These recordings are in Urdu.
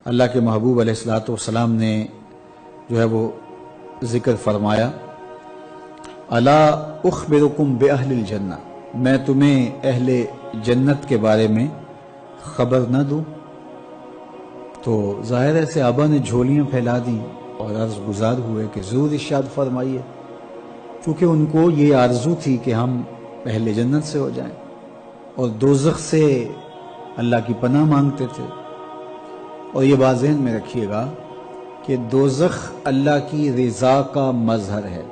اللہ کے محبوب علیہ الصلوۃ والسلام نے جو ہے وہ ذکر فرمایا، الا اخبرکم باہل الجنہ، میں تمہیں اہل جنت کے بارے میں خبر نہ دوں؟ تو ظاہر ہے صحابہ نے جھولیاں پھیلا دیں اور عرض گزار ہوئے کہ ضرور ارشاد فرمائیے، چونکہ ان کو یہ آرزو تھی کہ ہم اہل جنت سے ہو جائیں، اور دوزخ سے اللہ کی پناہ مانگتے تھے۔ اور یہ بات ذہن میں رکھیے گا کہ دوزخ اللہ کی رضا کا مظہر ہے،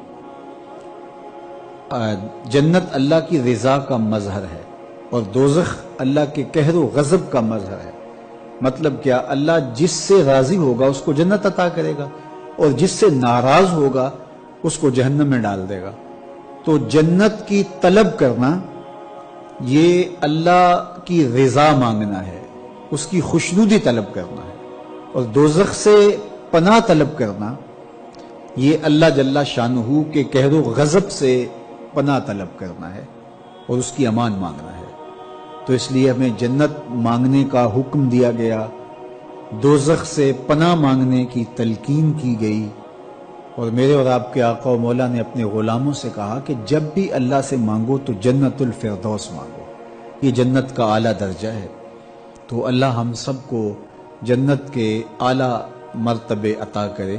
جنت اللہ کی رضا کا مظہر ہے، اور دوزخ اللہ کے قہر و غضب کا مظہر ہے۔ مطلب کیا؟ اللہ جس سے راضی ہوگا اس کو جنت عطا کرے گا، اور جس سے ناراض ہوگا اس کو جہنم میں ڈال دے گا۔ تو جنت کی طلب کرنا یہ اللہ کی رضا مانگنا ہے، اس کی خوشنودی طلب کرنا ہے، اور دوزخ سے پناہ طلب کرنا یہ اللہ جل شانہ کے قہر و غضب سے پناہ طلب کرنا ہے اور اس کی امان مانگنا ہے۔ تو اس لیے ہمیں جنت مانگنے کا حکم دیا گیا، دوزخ سے پناہ مانگنے کی تلقین کی گئی، اور میرے اور آپ کے آقا و مولا نے اپنے غلاموں سے کہا کہ جب بھی اللہ سے مانگو تو جنت الفردوس مانگو، یہ جنت کا اعلیٰ درجہ ہے۔ تو اللہ ہم سب کو جنت کے اعلیٰ مرتبے عطا کرے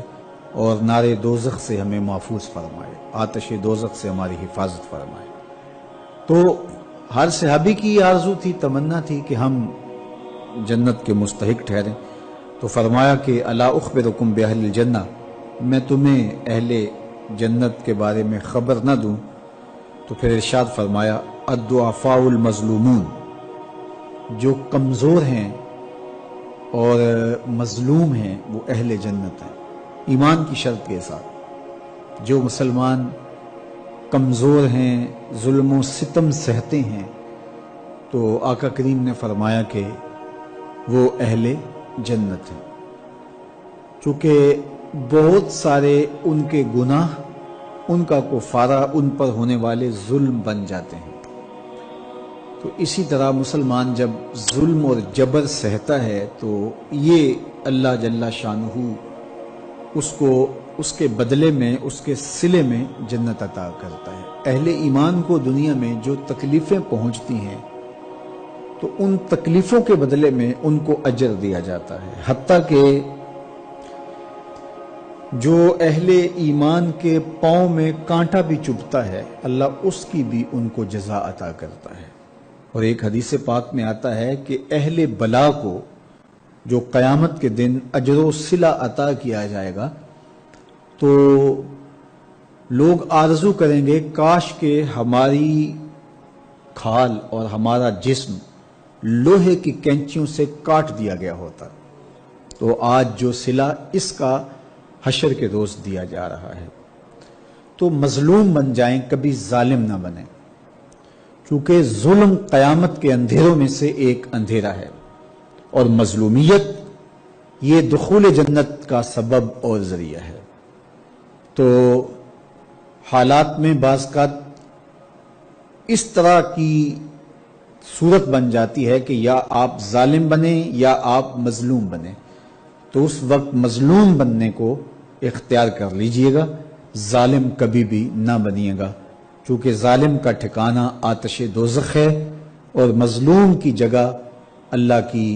اور نار دوزخ سے ہمیں محفوظ فرمائے، آتش دوزخ سے ہماری حفاظت فرمائے۔ تو ہر صحابی کی یہ آرزو تھی، تمنا تھی کہ ہم جنت کے مستحق ٹھہریں۔ تو فرمایا کہ الا اخبرکم باہل الجنہ، میں تمہیں اہل جنت کے بارے میں خبر نہ دوں؟ تو پھر ارشاد فرمایا الضعفاء المظلومون، جو کمزور ہیں اور مظلوم ہیں وہ اہل جنت ہیں، ایمان کی شرط کے ساتھ۔ جو مسلمان کمزور ہیں، ظلم و ستم سہتے ہیں، تو آقا کریم نے فرمایا کہ وہ اہل جنت ہیں، چونکہ بہت سارے ان کے گناہ، ان کا کفارہ، ان پر ہونے والے ظلم بن جاتے ہیں۔ تو اسی طرح مسلمان جب ظلم اور جبر سہتا ہے تو یہ اللہ جل شانہ اس کو اس کے بدلے میں، اس کے صلے میں جنت عطا کرتا ہے۔ اہل ایمان کو دنیا میں جو تکلیفیں پہنچتی ہیں تو ان تکلیفوں کے بدلے میں ان کو اجر دیا جاتا ہے، حتیٰ کہ جو اہل ایمان کے پاؤں میں کانٹا بھی چبھتا ہے اللہ اس کی بھی ان کو جزا عطا کرتا ہے۔ اور ایک حدیث پاک میں آتا ہے کہ اہل بلا کو جو قیامت کے دن اجر و صلہ عطا کیا جائے گا تو لوگ آرزو کریں گے کاش کہ ہماری کھال اور ہمارا جسم لوہے کی کینچیوں سے کاٹ دیا گیا ہوتا، تو آج جو صلہ اس کا حشر کے روز دیا جا رہا ہے۔ تو مظلوم بن جائیں، کبھی ظالم نہ بنیں، کیونکہ ظلم قیامت کے اندھیروں میں سے ایک اندھیرا ہے، اور مظلومیت یہ دخول جنت کا سبب اور ذریعہ ہے۔ تو حالات میں بعض کا اس طرح کی صورت بن جاتی ہے کہ یا آپ ظالم بنیں یا آپ مظلوم بنیں، تو اس وقت مظلوم بننے کو اختیار کر لیجئے گا، ظالم کبھی بھی نہ بنیے گا، چونکہ ظالم کا ٹھکانہ آتش دوزخ ہے اور مظلوم کی جگہ اللہ کی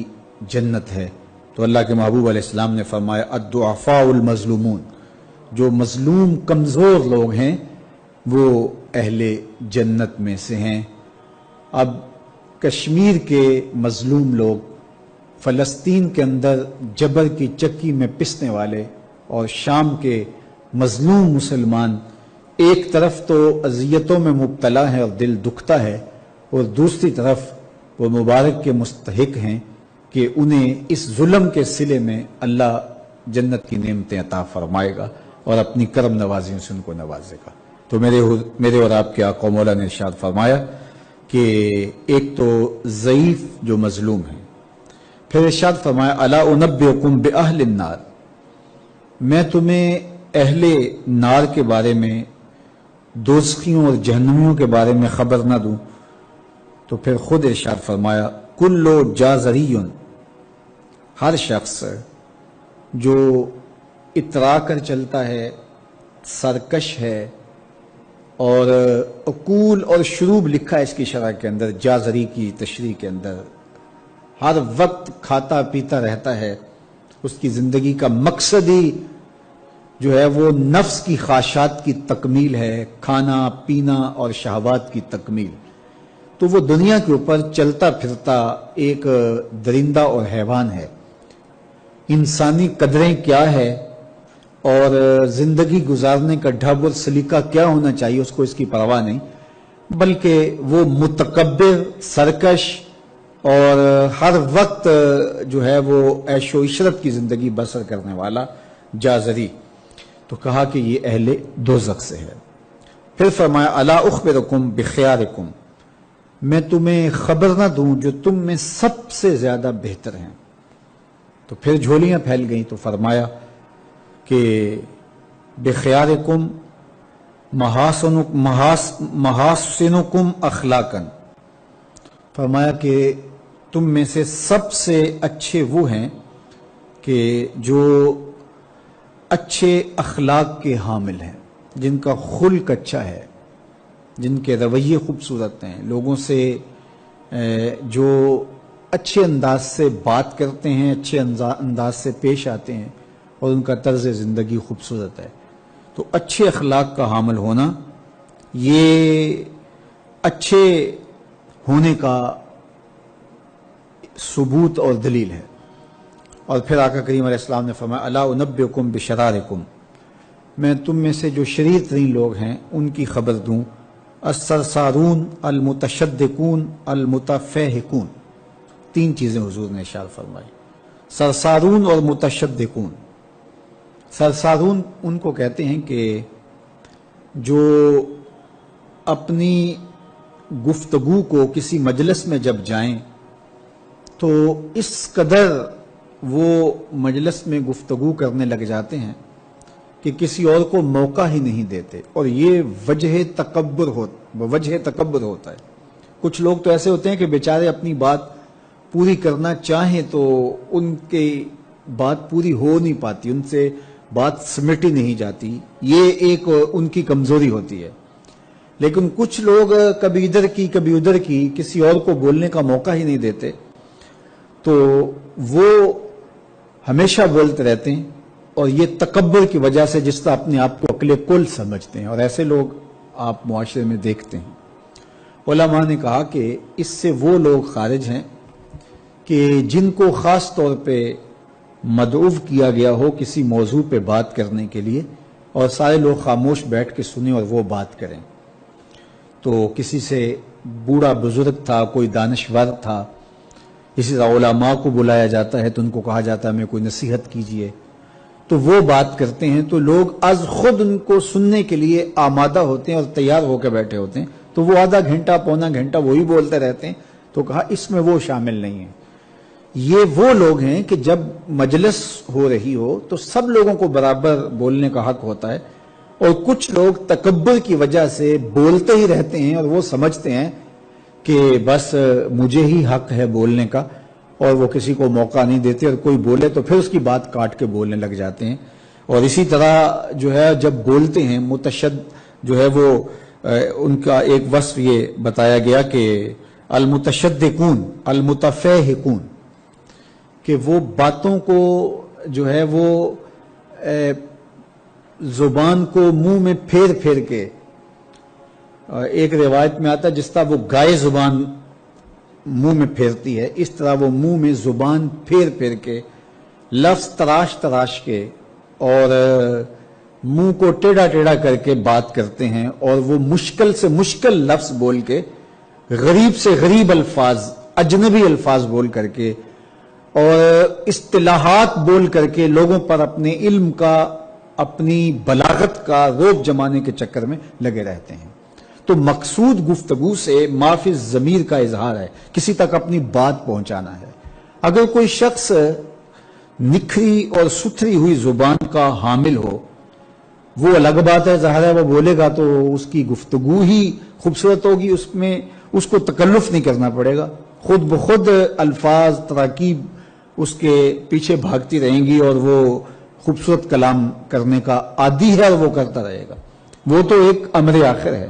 جنت ہے۔ تو اللہ کے محبوب علیہ السلام نے فرمایا الضعفاء المظلومون، جو مظلوم کمزور لوگ ہیں وہ اہل جنت میں سے ہیں۔ اب کشمیر کے مظلوم لوگ، فلسطین کے اندر جبر کی چکی میں پسنے والے، اور شام کے مظلوم مسلمان ایک طرف تو اذیتوں میں مبتلا ہے اور دل دکھتا ہے، اور دوسری طرف وہ مبارک کے مستحق ہیں کہ انہیں اس ظلم کے صلے میں اللہ جنت کی نعمتیں عطا فرمائے گا اور اپنی کرم نوازیوں سے ان کو نوازے گا۔ تو میرے اور آپ کے آقا مولا نے ارشاد فرمایا کہ ایک تو ضعیف جو مظلوم ہیں، پھر ارشاد فرمایا الا انبئکم باہل النار، میں تمہیں اہل نار کے بارے میں، دوزخیوں اور جہنمیوں کے بارے میں خبر نہ دوں؟ تو پھر خود ارشاد فرمایا کل جازری، ہر شخص جو اترا کر چلتا ہے، سرکش ہے، اور عقول اور شروب لکھا ہے اس کی شرح کے اندر، جازری کی تشریح کے اندر، ہر وقت کھاتا پیتا رہتا ہے، اس کی زندگی کا مقصد ہی جو ہے وہ نفس کی خواہشات کی تکمیل ہے، کھانا پینا اور شہوات کی تکمیل، تو وہ دنیا کے اوپر چلتا پھرتا ایک درندہ اور حیوان ہے۔ انسانی قدریں کیا ہے اور زندگی گزارنے کا ڈھب اور سلیقہ کیا ہونا چاہیے اس کو اس کی پرواہ نہیں، بلکہ وہ متکبر، سرکش اور ہر وقت جو ہے وہ عیش و عشرت کی زندگی بسر کرنے والا جازری۔ تو کہا کہ یہ اہل دوزخ سے ہے۔ پھر فرمایا الا اخبرکم بخیارکم، میں تمہیں خبر نہ دوں جو تم میں سب سے زیادہ بہتر ہیں۔ تو پھر جھولیاں پھیل گئیں، تو فرمایا کہ بخیارکم محاسنکم اخلاقاً، فرمایا کہ تم میں سے سب سے اچھے وہ ہیں کہ جو اچھے اخلاق کے حامل ہیں، جن کا خلق اچھا ہے، جن کے رویے خوبصورت ہیں، لوگوں سے جو اچھے انداز سے بات کرتے ہیں، اچھے انداز سے پیش آتے ہیں، اور ان کا طرز زندگی خوبصورت ہے۔ تو اچھے اخلاق کا حامل ہونا یہ اچھے ہونے کا ثبوت اور دلیل ہے۔ اور پھر آقا کریم علیہ السلام نے فرمایا الا انبئکم بشرارکم، میں تم میں سے جو شریر ترین لوگ ہیں ان کی خبر دوں، السرسارون المتشدقون المتفہقون، تین چیزیں حضور نے ارشاد فرمائی، سرسارون اور متشدقون۔ سرسارون ان کو کہتے ہیں کہ جو اپنی گفتگو کو کسی مجلس میں جب جائیں تو اس قدر وہ مجلس میں گفتگو کرنے لگ جاتے ہیں کہ کسی اور کو موقع ہی نہیں دیتے، اور یہ وجہ تکبر ہوتا ہے۔ کچھ لوگ تو ایسے ہوتے ہیں کہ بیچارے اپنی بات پوری کرنا چاہیں تو ان کی بات پوری ہو نہیں پاتی، ان سے بات سمٹی نہیں جاتی، یہ ایک ان کی کمزوری ہوتی ہے۔ لیکن کچھ لوگ کبھی ادھر کی کبھی ادھر کی، کسی اور کو بولنے کا موقع ہی نہیں دیتے، تو وہ ہمیشہ بولتے رہتے ہیں، اور یہ تکبر کی وجہ سے جس طرح اپنے آپ کو عقل کل سمجھتے ہیں، اور ایسے لوگ آپ معاشرے میں دیکھتے ہیں۔ علماء نے کہا کہ اس سے وہ لوگ خارج ہیں کہ جن کو خاص طور پہ مدعو کیا گیا ہو کسی موضوع پہ بات کرنے کے لیے، اور سارے لوگ خاموش بیٹھ کے سنیں اور وہ بات کریں۔ تو کسی سے بوڑھا بزرگ تھا، کوئی دانشور تھا، اسی طرح علماء کو بلایا جاتا ہے تو ان کو کہا جاتا ہے ہمیں کوئی نصیحت کیجئے، تو وہ بات کرتے ہیں، تو لوگ از خود ان کو سننے کے لیے آمادہ ہوتے ہیں اور تیار ہو کے بیٹھے ہوتے ہیں، تو وہ آدھا گھنٹہ پونا گھنٹہ وہی بولتے رہتے ہیں۔ تو کہا اس میں وہ شامل نہیں ہے۔ یہ وہ لوگ ہیں کہ جب مجلس ہو رہی ہو تو سب لوگوں کو برابر بولنے کا حق ہوتا ہے، اور کچھ لوگ تکبر کی وجہ سے بولتے ہی رہتے ہیں، اور وہ سمجھتے ہیں کہ بس مجھے ہی حق ہے بولنے کا، اور وہ کسی کو موقع نہیں دیتے، اور کوئی بولے تو پھر اس کی بات کاٹ کے بولنے لگ جاتے ہیں۔ اور اسی طرح جو ہے جب بولتے ہیں متشد جو ہے وہ ان کا ایک وصف یہ بتایا گیا کہ المتشدقون المتفہقون، کہ وہ باتوں کو جو ہے وہ زبان کو منہ میں پھیر پھیر کے، ایک روایت میں آتا ہے جس طرح وہ گائے زبان منہ میں پھیرتی ہے، اس طرح وہ منہ میں زبان پھیر پھیر کے، لفظ تراش تراش کے، اور منہ کو ٹیڑھا ٹیڑھا کر کے بات کرتے ہیں، اور وہ مشکل سے مشکل لفظ بول کے، غریب سے غریب الفاظ، اجنبی الفاظ بول کر کے، اور اصطلاحات بول کر کے لوگوں پر اپنے علم کا، اپنی بلاغت کا روب جمانے کے چکر میں لگے رہتے ہیں۔ تو مقصود گفتگو سے معافی الضمیر کا اظہار ہے، کسی تک اپنی بات پہنچانا ہے۔ اگر کوئی شخص نکھری اور ستھری ہوئی زبان کا حامل ہو، وہ الگ بات ہے، ظاہر ہے وہ بولے گا تو اس کی گفتگو ہی خوبصورت ہوگی، اس میں اس کو تکلف نہیں کرنا پڑے گا، خود بخود الفاظ، تراکیب اس کے پیچھے بھاگتی رہیں گی اور وہ خوبصورت کلام کرنے کا عادی ہے اور وہ کرتا رہے گا. وہ تو ایک امر آخر ہے.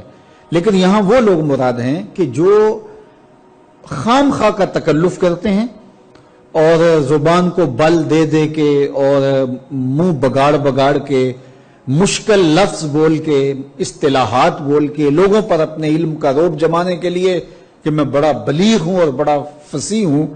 لیکن یہاں وہ لوگ مراد ہیں کہ جو خام خواہ کا تکلف کرتے ہیں اور زبان کو بل دے دے کے اور منہ بگاڑ بگاڑ کے مشکل لفظ بول کے اصطلاحات بول کے لوگوں پر اپنے علم کا روب جمانے کے لیے کہ میں بڑا بلیغ ہوں اور بڑا فصیح ہوں